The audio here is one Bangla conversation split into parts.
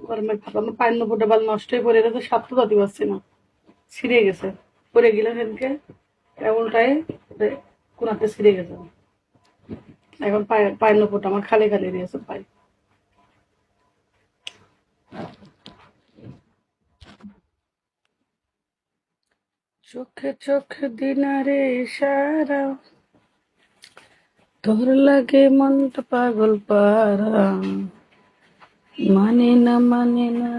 গরমে আমার পায়ের নুপুরটা বাল নষ্ট হয়ে পড়ে গেছে, সাপ তো দিতে পারছি না, ছিঁড়ে গেছে, পড়ে গেলে সেদিনকে উল্টায় কোনাতে ছিঁড়ে গেছে। এখন পায়ের নুপুরটা আমার খালি খালি দিয়েছে পায়ে। চোখে চোখে দিনারে ইশারা, তোর লাগে মনটা পাগল পারা, মানে না মানে না।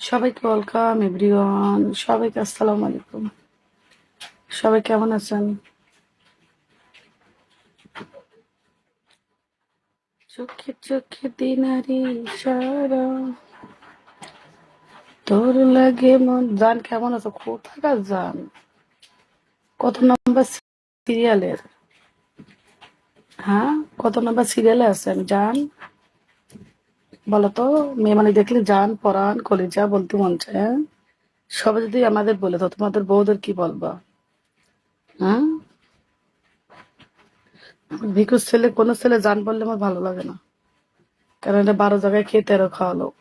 সবাইকে ওয়েলকাম এভরিওয়ান, সবাইকে আসসালামু আলাইকুম। সবাই কেমন আছেন? চোখে চোখে দিনারি ইশারা, তোর লাগে মন। জান কেমন আছো? কোথাকার জান? কত নম্বর সিরিয়ালের? হ্যাঁ, কত নম্বর সিরিয়ালে আছেন জান? বলতো, মেয়ে মানে দেখলে জান পরাণ কলিজা বলতে মন চায়। হ্যাঁ, সবাই যদি আমাদের বলে তো তোমাদের বউদের কি বলবা? হ্যাঁ, ভিকুর ছেলে কোনো ছেলে জান বললে আমার ভালো লাগে না, কারণ এটা 12 জায়গায় খেয়ে 13 খাওয়া লোক,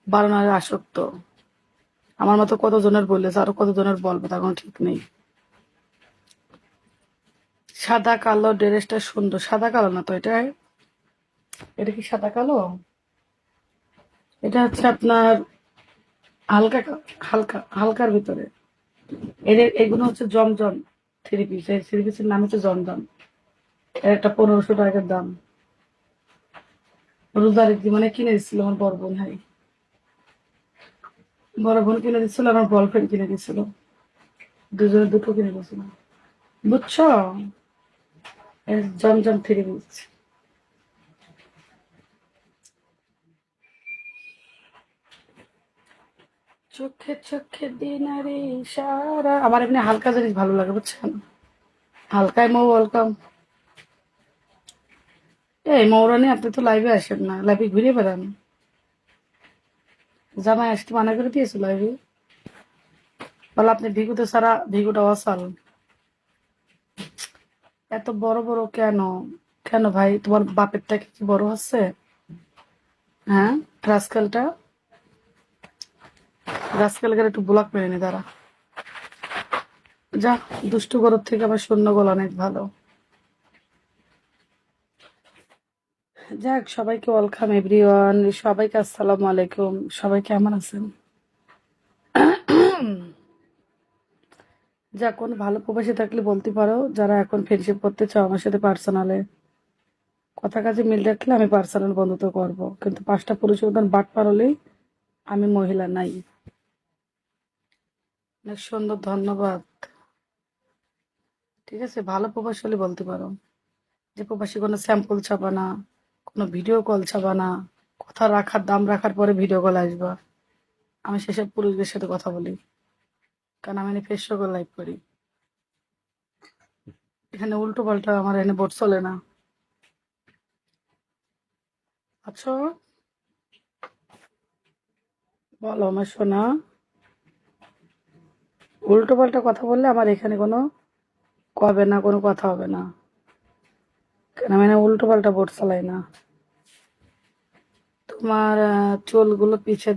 12 নারী আসক্ত। আমার মতো কতজনের বললেছে, আরো কতজনের বলবে, তার কোনো ঠিক নেই। সাদা কালো ড্রেসটা সুন্দর, সাদা কালো না তো এটা? এটা কি সাদা কালো? এটা হচ্ছে আপনার হালকা হালকা হালকার ভিতরে। এদের এগুলো হচ্ছে জমজম থ্রি পিস। এই থ্রি পিসের নাম হচ্ছে জমজম। এর একটা 1500 টাকার দাম। রোজার মানে কিনে দিচ্ছিল আমার বড় বোন। ভাই, বড় বোন কিনে দিচ্ছিল, আমার বয়ফ্রেন্ড কিনে দিচ্ছিল, দুজনে দুটো কিনে দিচ্ছিল। বুঝছো? জমজম থ্রি পিস। চোখে চোখে দিনারে ইশারা। আমার এমনি হালকা জিনিস ভালো লাগে, বুঝছেন? হালকায় মৌ ওয়েলকাম। এই মৌরানি, আপনি তো লাইভে আসেন না, লাইভে ঘুরে বেড়ান। জামাই আসতে মানা করে দিয়েছো লাইভে? বলে আপনি ভিগুতে ছাড়া, ভিগুটা অসাল। এত বড় বড় কেন? কেন ভাই, তোমার বাপেরটা কি বড় হচ্ছে? হ্যাঁ, রাজকালটা, রাজকালকে একটু ব্লক মেরে নি তারা। যা, দুষ্টু গরুর থেকে আমার শূন্য গোল অনেক ভালো। যাক, সবাইকে ওয়েলকাম এভরিওয়ান, সবাইকে আসসালামু আলাইকুম। সবাই কেমন আছেন? যা, কোনো ভালো প্রবাসী থাকলে বলতে পারো, যারা এখন ফ্রেন্ডশিপ করতে চাও আমার সাথে পার্সোনালে। কথা কাজে মিল রাখলে আমি পার্সোনাল বন্ধুত্ব করব, কিন্তু 5টা পুরুষের মতন বাট পারলেই আমি মহিলা নাই। অনেক সুন্দর, ধন্যবাদ। ঠিক আছে, ভালো প্রবাসী হলে বলতে পারো। যে প্রবাসী কোনো স্যাম্পল ছাপা না, কোনো ভিডিও কল ছাপা না, কথা রাখার দাম রাখার পরে ভিডিও কল আসবা, আমি সেসব পুরুষদের সাথে কথা বলি, কারণ আমি ফেস শো লাইভ করি। এখানে উল্টো পাল্টা আমার এখানে বোট চলে না। আচ্ছা, বলো আমার শোনা। উল্টো পাল্টা কথা বললে আমার এখানে কোনো কবে না, কোনো কথা হবে না, কারণ আমি উল্টো পাল্টা বোট চালাই না। তোমার চুলগুলো পিছে